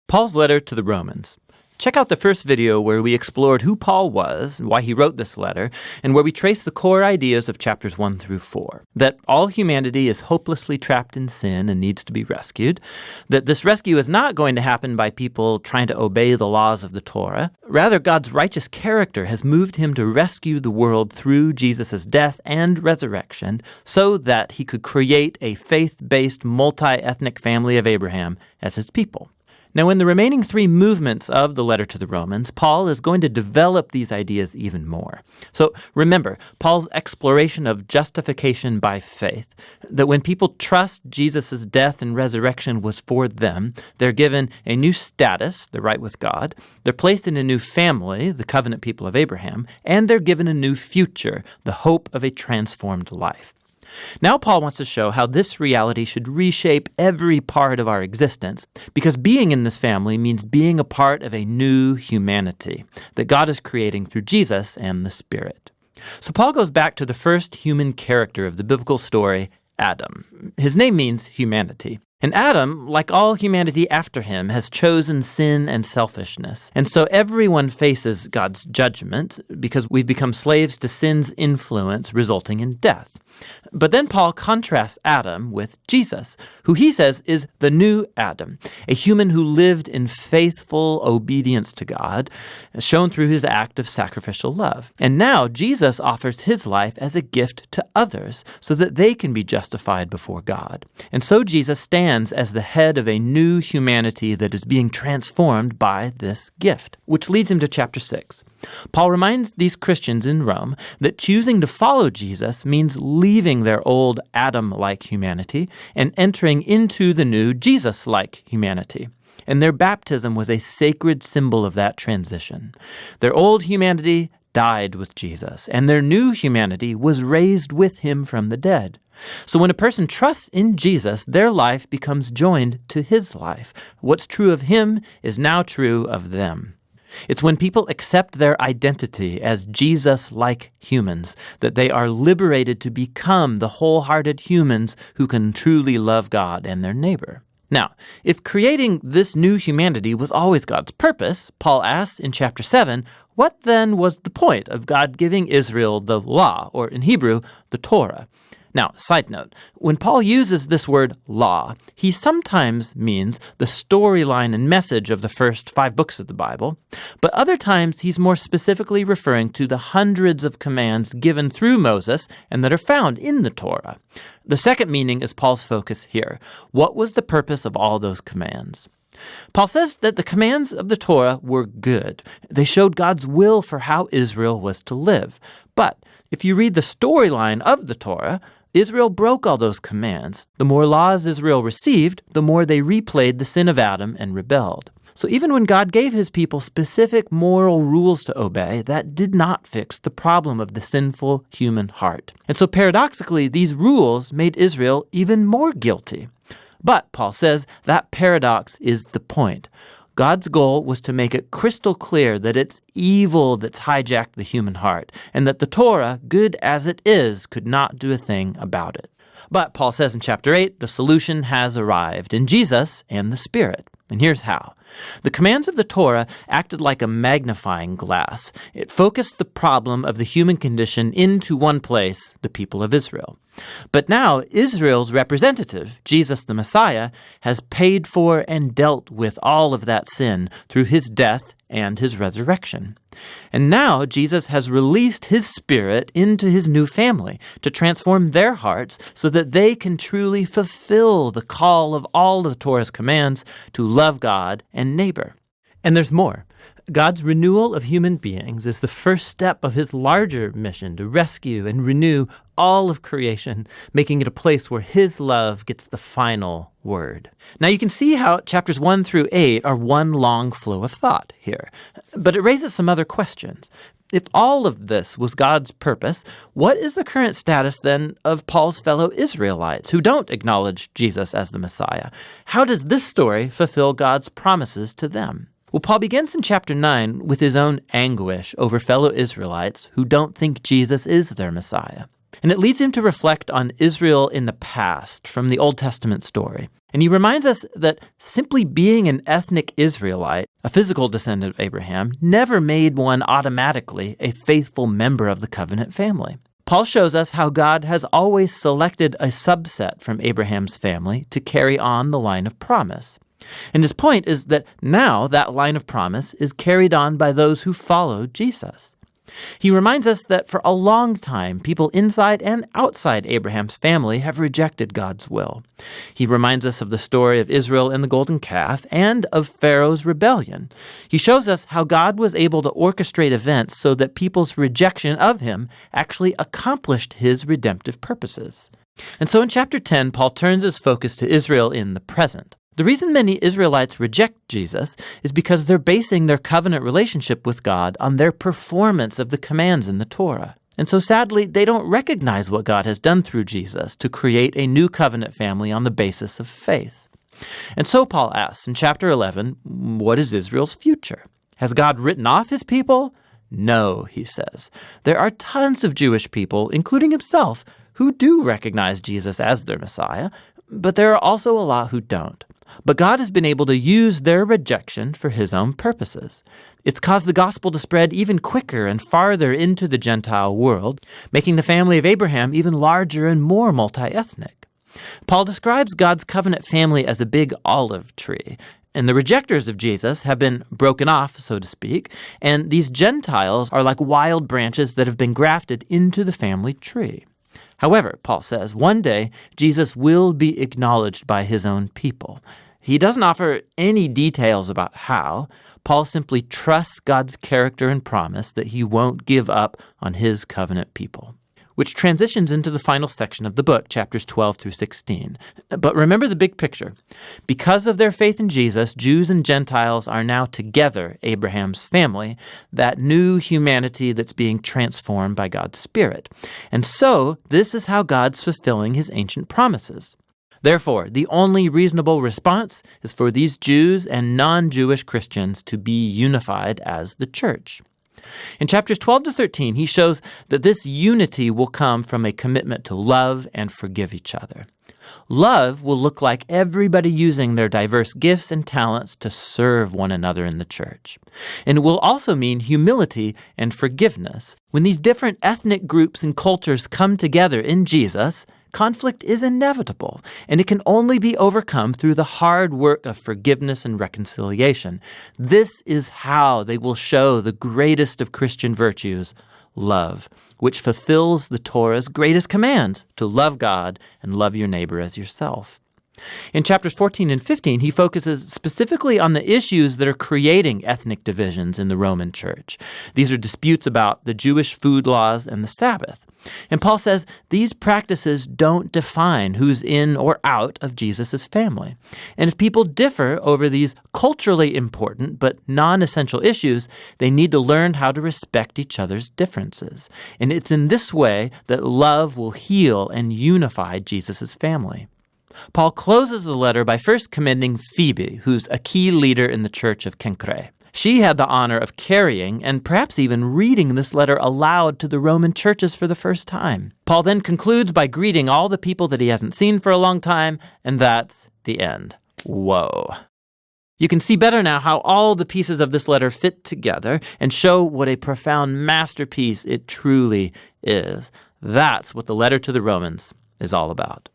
Paul's letter to the Romans. Check out the first video where we explored who Paul was, why he wrote this letter, and where we trace the core ideas of chapters 1 through 4. That all humanity is hopelessly trapped in sin and needs to be rescued. That this rescue is not going to happen by people trying to obey the laws of the Torah. Rather, God's righteous character has moved him to rescue the world through Jesus' death and resurrection so that he could create a faith-based multi-ethnic family of Abraham as his people. Now, in the remaining 3 movements of the letter to the Romans, Paul is going to develop these ideas even more. So remember, Paul's exploration of justification by faith, that when people trust Jesus' death and resurrection was for them, they're given a new status, they're right with God, they're placed in a new family, the covenant people of Abraham, and they're given a new future, the hope of a transformed life. Now Paul wants to show how this reality should reshape every part of our existence, because being in this family means being a part of a new humanity that God is creating through Jesus and the Spirit. So Paul goes back to the first human character of the biblical story, Adam. His name means humanity. And Adam, like all humanity after him, has chosen sin and selfishness. And so everyone faces God's judgment because we've become slaves to sin's influence, resulting in death. But then Paul contrasts Adam with Jesus, who he says is the new Adam, a human who lived in faithful obedience to God, shown through his act of sacrificial love. And now Jesus offers his life as a gift to others so that they can be justified before God. And so Jesus stands as the head of a new humanity that is being transformed by this gift, which leads him to chapter 6. Paul reminds these Christians in Rome that choosing to follow Jesus means leaving their old Adam-like humanity and entering into the new Jesus-like humanity. And their baptism was a sacred symbol of that transition. Their old humanity died with Jesus, and their new humanity was raised with him from the dead. So when a person trusts in Jesus, their life becomes joined to his life. What's true of him is now true of them. It's when people accept their identity as Jesus-like humans that they are liberated to become the wholehearted humans who can truly love God and their neighbor. Now, if creating this new humanity was always God's purpose, Paul asks in chapter 7, what then was the point of God giving Israel the law, or in Hebrew, the Torah? Now, side note, when Paul uses this word law, he sometimes means the storyline and message of the first 5 books of the Bible, but other times he's more specifically referring to the hundreds of commands given through Moses and that are found in the Torah. The second meaning is Paul's focus here. What was the purpose of all those commands? Paul says that the commands of the Torah were good. They showed God's will for how Israel was to live. But if you read the storyline of the Torah, Israel broke all those commands. The more laws Israel received, the more they replayed the sin of Adam and rebelled. So even when God gave his people specific moral rules to obey, that did not fix the problem of the sinful human heart. And so paradoxically, these rules made Israel even more guilty. But, Paul says, that paradox is the point. God's goal was to make it crystal clear that it's evil that's hijacked the human heart, and that the Torah, good as it is, could not do a thing about it. But Paul says in chapter 8, the solution has arrived in Jesus and the Spirit. And here's how. The commands of the Torah acted like a magnifying glass. It focused the problem of the human condition into one place, the people of Israel. But now Israel's representative, Jesus the Messiah, has paid for and dealt with all of that sin through his death and his resurrection. And now Jesus has released his Spirit into his new family to transform their hearts so that they can truly fulfill the call of all of the Torah's commands to love God and neighbor. And there's more. God's renewal of human beings is the first step of his larger mission to rescue and renew all of creation, making it a place where his love gets the final word. Now you can see how chapters 1 through 8 are one long flow of thought here, but it raises some other questions. If all of this was God's purpose, what is the current status then of Paul's fellow Israelites who don't acknowledge Jesus as the Messiah? How does this story fulfill God's promises to them? Well, Paul begins in chapter 9 with his own anguish over fellow Israelites who don't think Jesus is their Messiah. And it leads him to reflect on Israel in the past from the Old Testament story. And he reminds us that simply being an ethnic Israelite, a physical descendant of Abraham, never made one automatically a faithful member of the covenant family. Paul shows us how God has always selected a subset from Abraham's family to carry on the line of promise. And his point is that now that line of promise is carried on by those who follow Jesus. He reminds us that for a long time, people inside and outside Abraham's family have rejected God's will. He reminds us of the story of Israel and the golden calf and of Pharaoh's rebellion. He shows us how God was able to orchestrate events so that people's rejection of him actually accomplished his redemptive purposes. And so in chapter 10, Paul turns his focus to Israel in the present. The reason many Israelites reject Jesus is because they're basing their covenant relationship with God on their performance of the commands in the Torah. And so sadly, they don't recognize what God has done through Jesus to create a new covenant family on the basis of faith. And so Paul asks in chapter 11, what is Israel's future? Has God written off his people? No, he says. There are tons of Jewish people, including himself, who do recognize Jesus as their Messiah, but there are also a lot who don't. But God has been able to use their rejection for his own purposes. It's caused the gospel to spread even quicker and farther into the Gentile world, making the family of Abraham even larger and more multi-ethnic. Paul describes God's covenant family as a big olive tree, and the rejectors of Jesus have been broken off, so to speak, and these Gentiles are like wild branches that have been grafted into the family tree. However, Paul says, one day Jesus will be acknowledged by his own people. He doesn't offer any details about how. Paul simply trusts God's character and promise that he won't give up on his covenant people. Which transitions into the final section of the book, chapters 12 through 16. But remember the big picture. Because of their faith in Jesus, Jews and Gentiles are now together Abraham's family, that new humanity that's being transformed by God's Spirit. And so, this is how God's fulfilling his ancient promises. Therefore, the only reasonable response is for these Jews and non-Jewish Christians to be unified as the church. In chapters 12 to 13, he shows that this unity will come from a commitment to love and forgive each other. Love will look like everybody using their diverse gifts and talents to serve one another in the church. And it will also mean humility and forgiveness. When these different ethnic groups and cultures come together in Jesus, conflict is inevitable, and it can only be overcome through the hard work of forgiveness and reconciliation. This is how they will show the greatest of Christian virtues, love, which fulfills the Torah's greatest commands to love God and love your neighbor as yourself. In chapters 14 and 15, he focuses specifically on the issues that are creating ethnic divisions in the Roman Church. These are disputes about the Jewish food laws and the Sabbath. And Paul says these practices don't define who's in or out of Jesus' family. And if people differ over these culturally important but non-essential issues, they need to learn how to respect each other's differences. And it's in this way that love will heal and unify Jesus' family. Paul closes the letter by first commending Phoebe, who's a key leader in the church of Cenchreae. She had the honor of carrying and perhaps even reading this letter aloud to the Roman churches for the first time. Paul then concludes by greeting all the people that he hasn't seen for a long time, and that's the end. Whoa. You can see better now how all the pieces of this letter fit together and show what a profound masterpiece it truly is. That's what the letter to the Romans is all about.